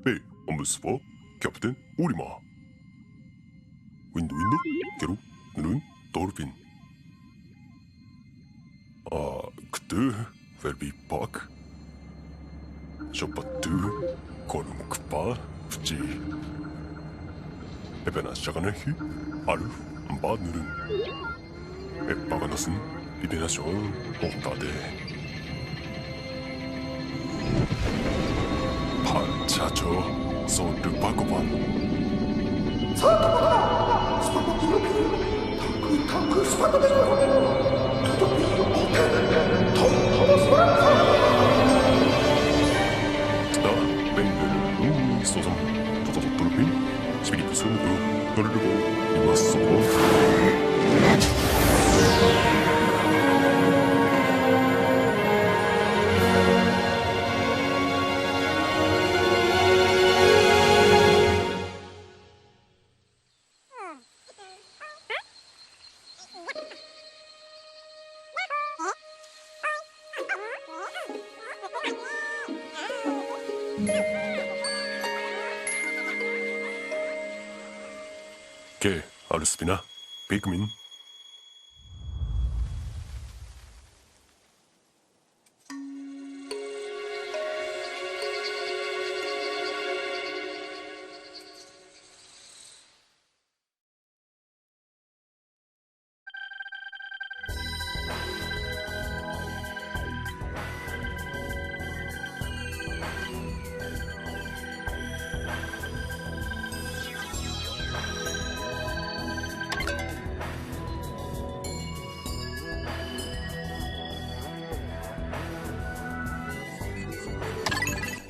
네, 업무스퍼 캡틴 오리마. 윈도 게로 눈은 돌핀. 그때 웰비 파크. 쇼파트 거름 크파 부지. 에베나 샤가네히 아르 바누른. 에바가나슨 비베나쇼 오타데. 파차죠 소르바고반. 게 아르스피나 피크민.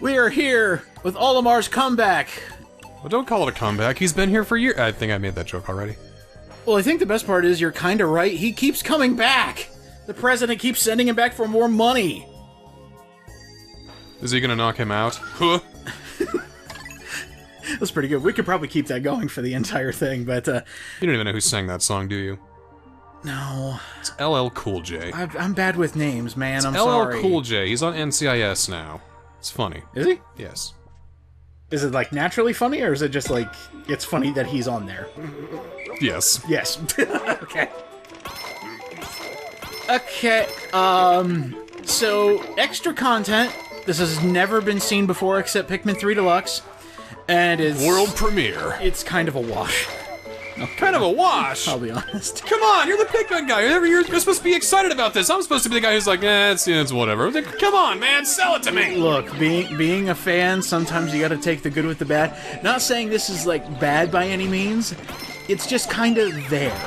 We are here with Olimar's comeback. Well, don't call it a comeback. He's been here for years. I think I made that joke already. Well, I think the best part is you're kind of right. He keeps coming back. The president keeps sending him back for more money. Is he gonna knock him out? Huh? That's pretty good. We could probably keep that going for the entire thing, but, You don't even know who sang that song, do you? no. It's LL Cool J. I'm bad with names, man. I'm LL sorry. Cool J. He's on NCIS now. It's funny. Is he? Yes. Is it, like, naturally funny, or is it just, like, it's funny that he's on there? Yes. Yes. Okay. Okay, so, extra content. This has never been seen before except Pikmin 3 Deluxe. And it's... World premiere. It's kind of a wash. Kind of a wash. I'll be honest. Come on, you're the Pikmin guy. You're supposed to be excited about this. I'm supposed to be the guy who's like, it's whatever. Like, come on, man, sell it to me. Look, being a fan, sometimes you gotta take the good with the bad. Not saying this is, like, bad by any means. It's just kind of there.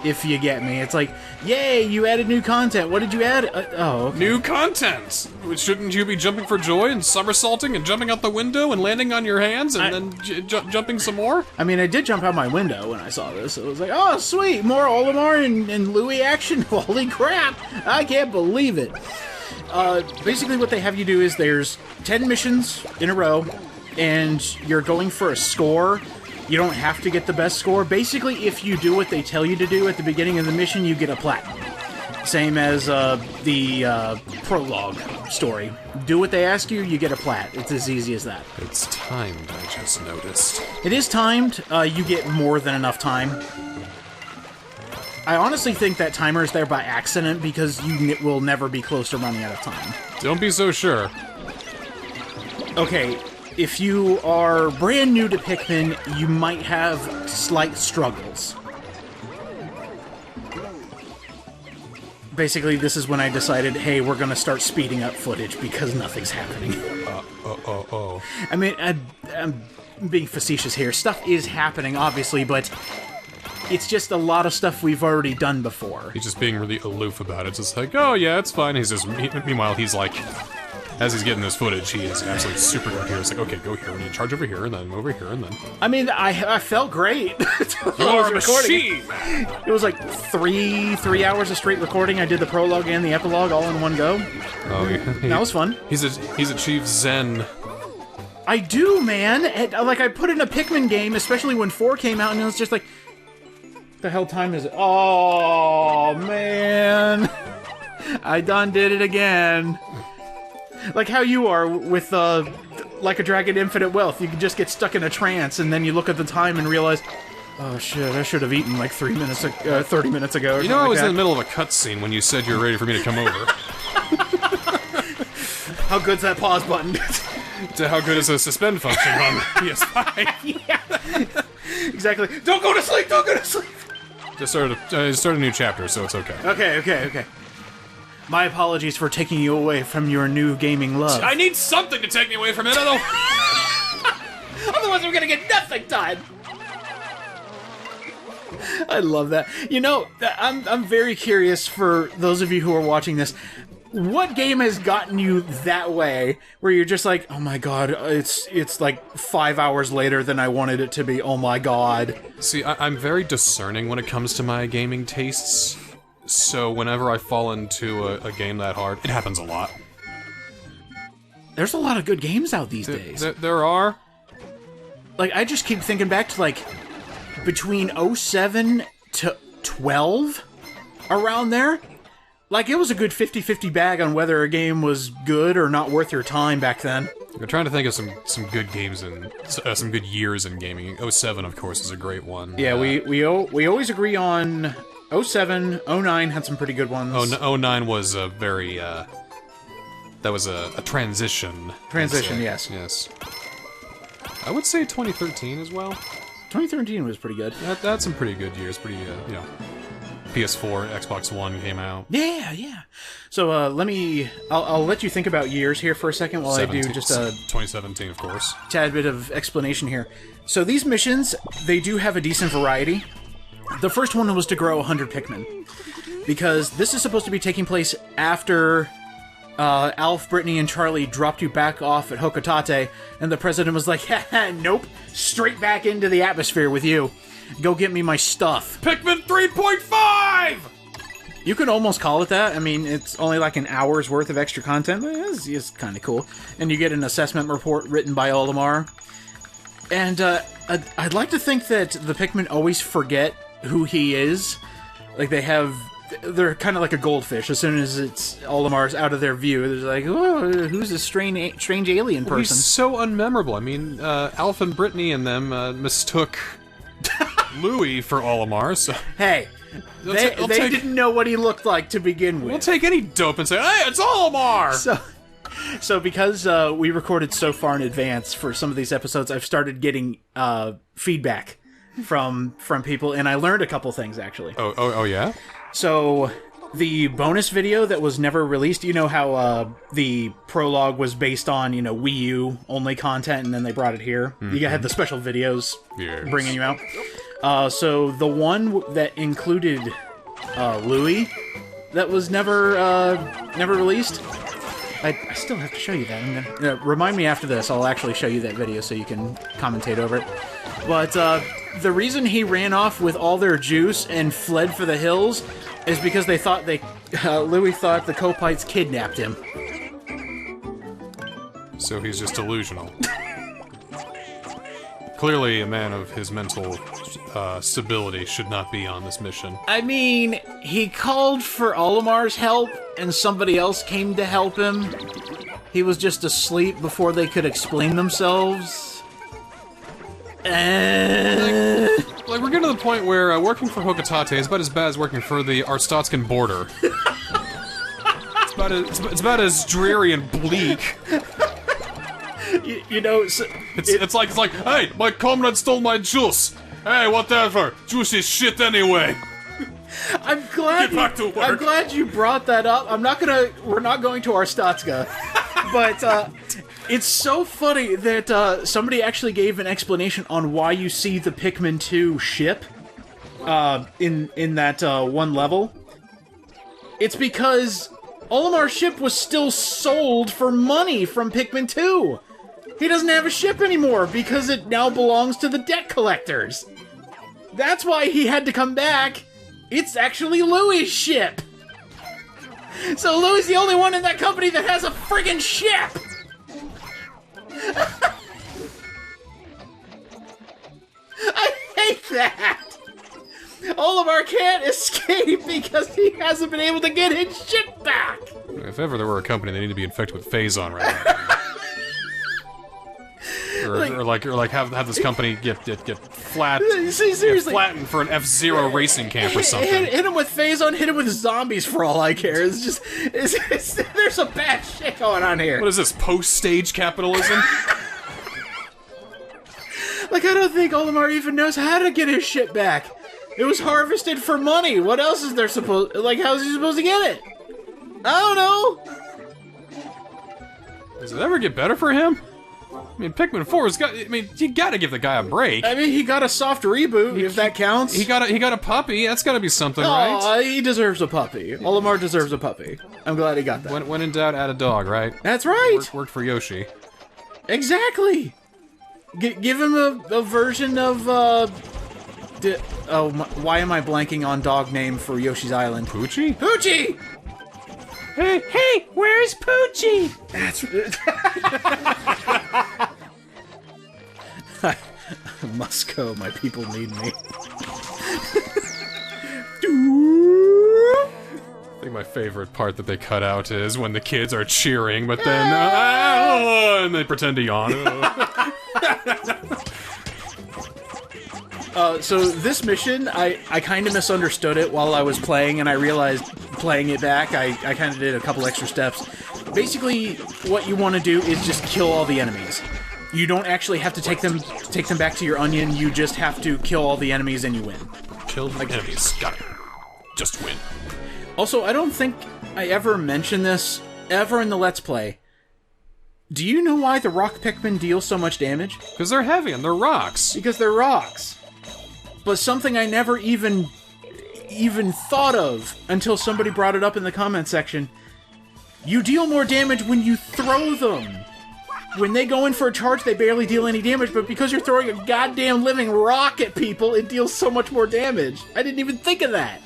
If you get me. It's like, yay, you added new content. What did you add? Oh, okay. New content! Shouldn't you be jumping for joy and somersaulting and jumping out the window and landing on your hands and then jumping some more? I mean, I did jump out my window when I saw this. It was like, oh, sweet, more Olimar and Louis action. Holy crap! I can't believe it. Basically what they have you do is there's 10 missions in a row, and you're going for a score. You don't have to get the best score. Basically, if you do what they tell you to do at the beginning of the mission, you get a platinum. Same as the prologue story. Do what they ask you, you get a plat. It's as easy as that. It's timed, I just noticed. It is timed. You get more than enough time. I honestly think that timer is there by accident because you will never be close to running out of time. Don't be so sure. Okay. If you are brand new to Pikmin, you might have slight struggles. Basically, this is when I decided, hey, we're gonna start speeding up footage because nothing's happening. I mean, I'm being facetious here. Stuff is happening, obviously, but it's just a lot of stuff we've already done before. He's just being really aloof about it. Just like, oh yeah, it's fine. Meanwhile, he's like... As he's getting this footage, he is absolutely super confused. It's like, okay, go here, and then charge over here, and then over here, and then... I mean, I felt great. You're a machine! It was like three hours of straight recording. I did the prologue and the epilogue all in one go. Oh, yeah. That was fun. He's achieved Zen. I do, man! Like, I put in a Pikmin game, especially when 4 came out, and it was just like... The hell time is it? Oh, man! I done did it again. Like how you are with like a Dragon Infinite Wealth. You can just get stuck in a trance, and then you look at the time and realize, oh shit, I should have eaten like 30 minutes ago. You know, I was in the middle of a cutscene when you said you were ready for me to come over. How good's that pause button? To how good is a suspend function on PS5? Yeah. Exactly. Don't go to sleep! Don't go to sleep! Just start a new chapter, so it's okay. Okay. My apologies for taking you away from your new gaming love. I need something to take me away from it, otherwise I'm gonna get nothing done! I love that. You know, I'm very curious for those of you who are watching this. What game has gotten you that way, where you're just like, oh my god, it's like 5 hours later than I wanted it to be, oh my god. See, I'm very discerning when it comes to my gaming tastes, so whenever I fall into a game that hard, it happens a lot. There's a lot of good games out these days. There are. Like, I just keep thinking back to, like, between 07 to 12, around there. Like, it was a good 50-50 bag on whether a game was good or not worth your time back then. I'm trying to think of some good games and some good years in gaming. 07, of course, is a great one. Yeah, we always agree on 07, 09 had some pretty good ones. 09 was a very, that was a transition. Transition, yes. Yes. I would say 2013 as well. 2013 was pretty good. That's some pretty good years. Pretty, you know, PS4, Xbox One came out. Yeah. So I'll let you think about years here for a second while I do just a 2017, of course. Tad bit of explanation here. So these missions, they do have a decent variety. The first one was to grow 100 Pikmin, because this is supposed to be taking place after Alf, Brittany, and Charlie dropped you back off at Hokotate, and the president was like, haha, nope, straight back into the atmosphere with you. Go get me my stuff. Pikmin 3.5! You could almost call it that. I mean, it's only like an hour's worth of extra content, but it's kind of cool. And you get an assessment report written by Olimar. And I'd like to think that the Pikmin always forget who he is. Like, they're kind of like a goldfish. As soon as Olimar's out of their view, they're like, oh, who's this strange alien person? He's so unmemorable. I mean, Alf and Brittany and them mistook Louis for Olimar, so... Hey, they didn't know what he looked like to begin with. We'll take any dope and say, hey, it's Olimar! So because we recorded so far in advance for some of these episodes, I've started getting feedback from people, and I learned a couple things, actually. Oh yeah? So, the bonus video that was never released, you know how the prologue was based on, you know, Wii U only content, and then they brought it here? Mm-hmm. You had the special videos bringing you out. So, the one that included Louis, that was never released, I still have to show you that. I'm gonna remind me after this, I'll actually show you that video so you can commentate over it. But, the reason he ran off with all their juice and fled for the hills is because they thought Louis thought the Copites kidnapped him. So he's just delusional. Clearly, a man of his mental stability should not be on this mission. I mean, he called for Olimar's help, and somebody else came to help him. He was just asleep before they could explain themselves. Like, we're getting to the point where working for Hokotate is about as bad as working for the Arstotzkan border. It's about as dreary and bleak. You know, it's like, hey, my comrade stole my juice. Hey, whatever. Juice is shit anyway. I'm glad. Get back to work. I'm glad you brought that up. We're not going to Arstotzka, but it's so funny that somebody actually gave an explanation on why you see the Pikmin 2 ship in that one level. It's because Olimar's ship was still sold for money from Pikmin 2. He doesn't have a ship anymore because it now belongs to the debt collectors. That's why he had to come back. It's actually Louis' ship. So Louis' the only one in that company that has a friggin' ship. I hate that! Olimar can't escape because he hasn't been able to get his shit back! If ever there were a company, they need to be infected with Phazon right now. or like have this company get flat, seriously, get flattened for an F-Zero racing camp or something. Hit him with Phazon, hit him with zombies for all I care. It's just, there's some bad shit going on here. What is this, post-stage capitalism? Like, I don't think Olimar even knows how to get his shit back. It was harvested for money. What else is there supposed... Like, how is he supposed to get it? I don't know. Does it ever get better for him? I mean, Pikmin 4's got... I mean, you gotta give the guy a break. I mean, he got a soft reboot, if that counts. He got a puppy. That's gotta be something, right? Oh, he deserves a puppy. Olimar deserves a puppy. I'm glad he got that. When in doubt, add a dog, right? That's right. Worked for Yoshi. Exactly. Give him a version of, why am I blanking on dog name for Yoshi's Island? Poochie? Poochie! Hey, where's Poochie? That's... I must go, my people need me. I think my favorite part that they cut out is when the kids are cheering, but then, and they pretend to yawn. So this mission, I kind of misunderstood it while I was playing, and I realized playing it back, I kind of did a couple extra steps. Basically, what you want to do is just kill all the enemies. You don't actually have to take them back to your onion, you just have to kill all the enemies and you win. Kill the enemies. Got it. Just win. Also, I don't think I ever mentioned this ever in the Let's Play. Do you know why the rock Pikmin deal so much damage? Because they're heavy and they're rocks. Because they're rocks. But something I never even thought of until somebody brought it up in the comment section. You deal more damage when you throw them. When they go in for a charge, they barely deal any damage, but because you're throwing a goddamn living rock at people, it deals so much more damage. I didn't even think of that.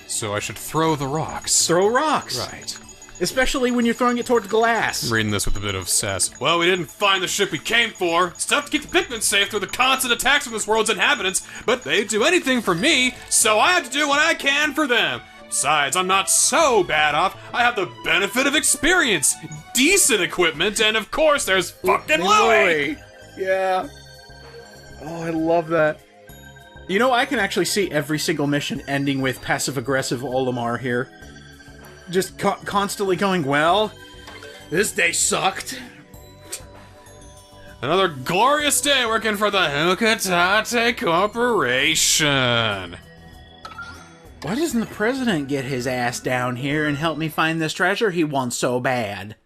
So I should throw the rocks. Throw rocks. Right. Especially when you're throwing it towards glass. I'm reading this with a bit of sass. Well, we didn't find the ship we came for. It's tough to keep the Pikmin safe through the constant attacks from this world's inhabitants, but they'd do anything for me, so I have to do what I can for them. Besides, I'm not so bad off. I have the benefit of experience, decent equipment, and of course there's fucking Louie! Yeah. Oh, I love that. You know, I can actually see every single mission ending with passive-aggressive Olimar here. Just constantly going, well, this day sucked. Another glorious day working for the Hukatate Corporation. Why doesn't the president get his ass down here and help me find this treasure he wants so bad?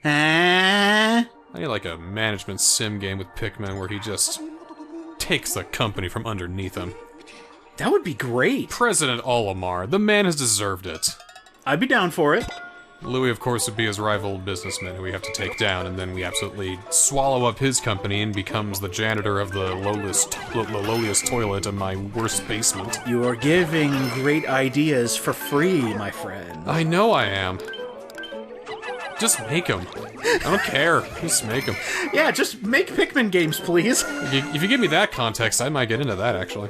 Huh? I need like a management sim game with Pikmin where he just takes the company from underneath him. That would be great. President Olimar, the man has deserved it. I'd be down for it. Louis, of course, would be his rival businessman who we have to take down, and then we absolutely swallow up his company and becomes the janitor of the lowliest toilet in my worst basement. You are giving great ideas for free, my friend. I know I am. Just make them. I don't care. Just make them. Yeah, just make Pikmin games, please. If you give me that context, I might get into that, actually.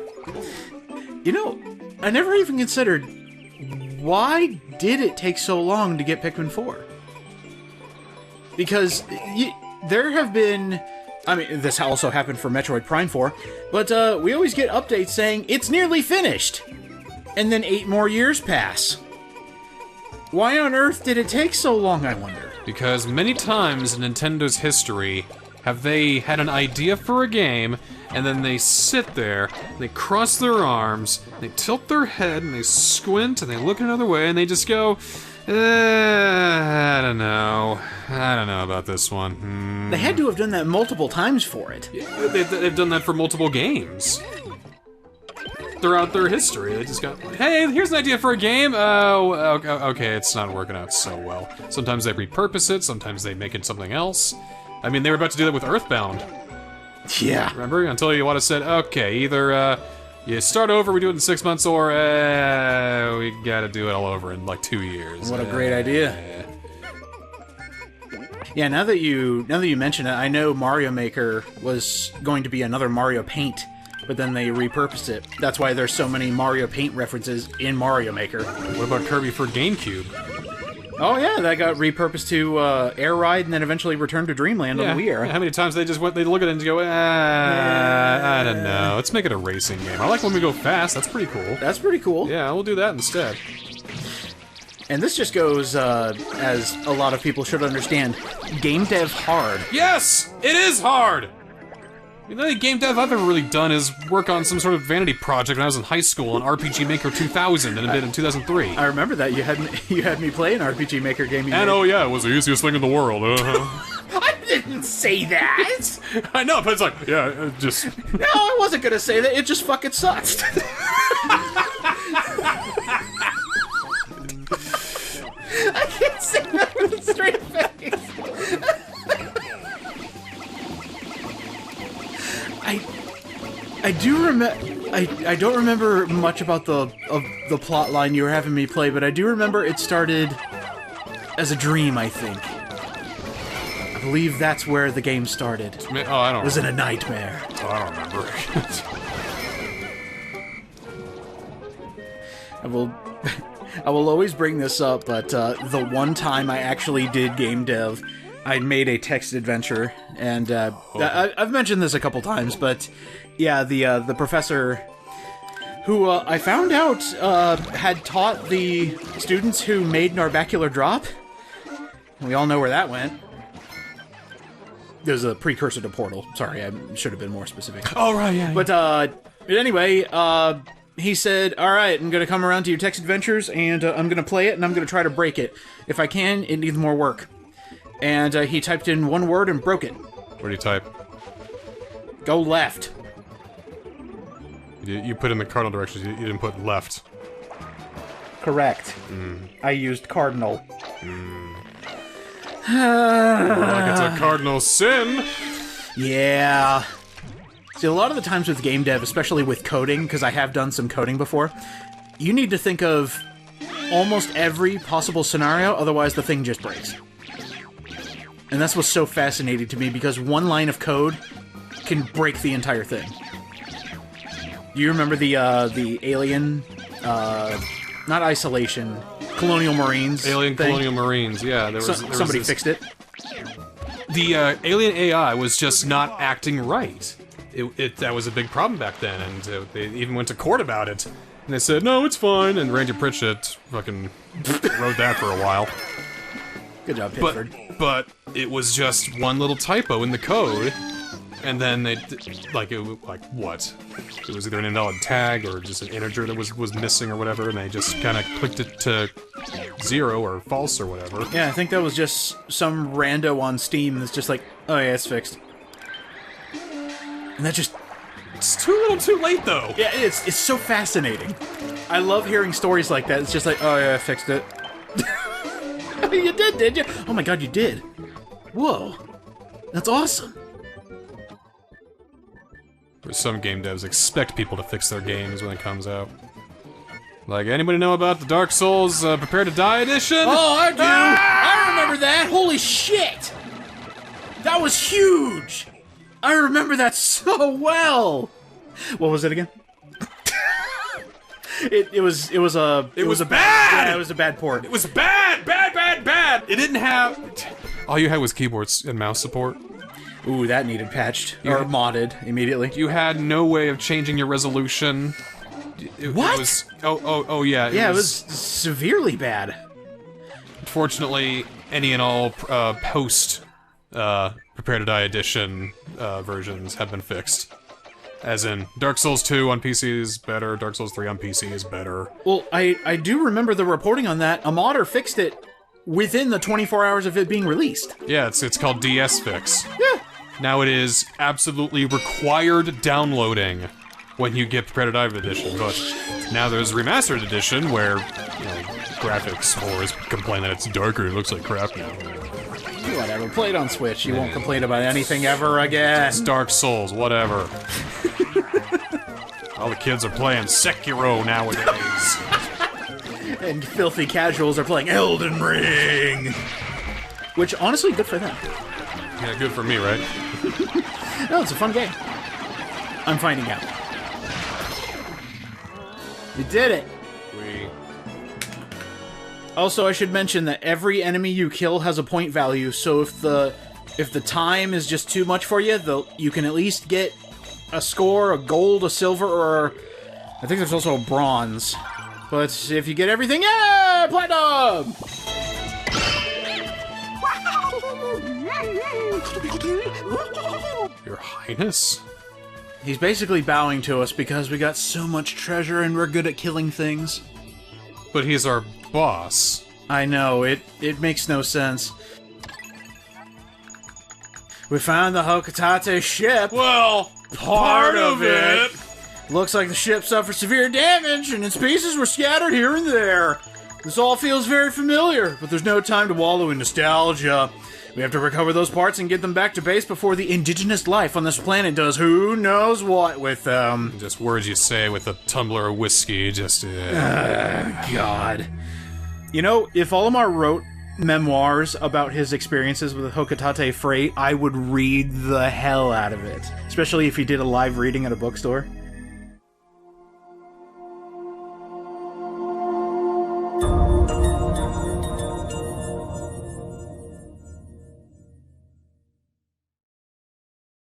You know, I never even considered... Why did it take so long to get Pikmin 4? Because there have been... I mean, this also happened for Metroid Prime 4, but we always get updates saying, it's nearly finished! And then 8 more years pass. Why on earth did it take so long, I wonder? Because many times in Nintendo's history have they had an idea for a game, and then they sit there, they cross their arms, they tilt their head, and they squint, and they look another way, and they just go, I don't know about this one. They had to have done that multiple times for it. They've done that for multiple games. Throughout their history, they just go, hey, here's an idea for a game. Oh, okay, it's not working out so well. Sometimes they repurpose it, sometimes they make it something else. I mean, they were about to do that with Earthbound. Yeah. Remember? Until Iwata said, okay, either you start over, we do it in 6 months, or we gotta do it all over in like 2 years. What a great idea. Yeah, now that you mention it, I know Mario Maker was going to be another Mario Paint, but then they repurposed it. That's why there's so many Mario Paint references in Mario Maker. What about Kirby for GameCube? Oh yeah, that got repurposed to Air Ride and then eventually returned to Dreamland on the Wii era. How many times they look at it and go, I don't know. Let's make it a racing game. I like when we go fast. That's pretty cool. That's pretty cool. Yeah, we'll do that instead. And this just goes, as a lot of people should understand, game dev hard. Yes! It is hard! The only game dev I've ever really done is work on some sort of vanity project when I was in high school on RPG Maker 2000 and a bit in 2003. I remember that. You had me play an RPG Maker game. And oh yeah, it was the easiest thing in the world. I didn't say that! I know, but it's like, yeah, just... No, I wasn't gonna say that. It just fucking sucks. I can't say that with a straight face. I do remember. I don't remember much about the plot line you were having me play, but I do remember it started as a dream. I think. I believe that's where the game started. Oh, I don't. Was it a nightmare? Oh, I don't remember. I will always bring this up, but the one time I actually did game dev, I made a text adventure, and I've mentioned this a couple times, but yeah, the professor who I found out had taught the students who made Narbacular Drop. We all know where that went. There's a precursor to Portal. Sorry, I should have been more specific. Oh, right, yeah. But anyway, he said, alright, I'm gonna come around to your text adventures, and I'm gonna play it, and I'm gonna try to break it. If I can, it needs more work. And he typed in one word and broke it. What do you type? Go left. You put in the cardinal directions, you didn't put left. Correct. I used cardinal. Like it's a cardinal sin! Yeah. See, a lot of the times with game dev, especially with coding, because I have done some coding before, you need to think of almost every possible scenario, otherwise the thing just breaks. And that's what's so fascinating to me, because one line of code can break the entire thing. You remember the Alien, not Isolation, Colonial Marines Alien thing? Colonial Marines, yeah. There was somebody fixed it. The Alien AI was just not acting right. That was a big problem back then, and they even went to court about it. And they said, no, it's fine, and Randy Pritchett fucking wrote that for a while. Good job, Pittsburgh. But it was just one little typo in the code, and then they, like what? It was either an invalid tag or just an integer that was missing or whatever, and they just kind of clicked it to 0 or false or whatever. Yeah, I think that was just some rando on Steam that's just like, oh yeah, it's fixed. And that just... It's too little too late, though! Yeah, it's so fascinating. I love hearing stories like that. It's just like, oh yeah, I fixed it. You did you? Oh my god, you did. Whoa. That's awesome. Some game devs expect people to fix their games when it comes out. Like, anybody know about the Dark Souls Prepare to Die edition? Oh, I do! I remember that! Holy shit! That was huge! I remember that so well! What was it again? It was a bad! Yeah, it was a bad port. It was bad! It didn't have... All you had was keyboards and mouse support. Ooh, that needed patched. Or modded immediately. You had no way of changing your resolution. What? It was, oh yeah. It was severely bad. Fortunately, any and all post Prepare to Die edition versions have been fixed. As in, Dark Souls 2 on PC is better, Dark Souls 3 on PC is better. Well, I do remember the reporting on that. A modder fixed it within the 24 hours of it being released. Yeah, it's called DS Fix. Yeah. Now it is absolutely required downloading when you get Prepare to Die edition, but now there's Remastered edition where, graphics whores complain that it's darker, it looks like crap now. Whatever, play it on Switch. You won't complain about anything ever again. It's Dark Souls, whatever. All the kids are playing Sekiro nowadays. And filthy casuals are playing Elden Ring! Which, honestly, good for them. Yeah, good for me, right? No, it's a fun game. I'm finding out. You did it! Also, I should mention that every enemy you kill has a point value, so if the time is just too much for you, you can at least get a score, a gold, a silver, or I think there's also a bronze. But if you get everything, yeah, platinum! Your Highness? He's basically bowing to us because we got so much treasure and we're good at killing things. But he's our boss. I know, it makes no sense. We found the Hokitate ship. Well, part of it. Looks like the ship suffered severe damage and its pieces were scattered here and there. This all feels very familiar, but there's no time to wallow in nostalgia. We have to recover those parts and get them back to base before the indigenous life on this planet does who knows what with them. Just words you say with a tumbler of whiskey, just... God. You know, if Olimar wrote memoirs about his experiences with Hokitate Fray, I would read the hell out of it. Especially if he did a live reading at a bookstore.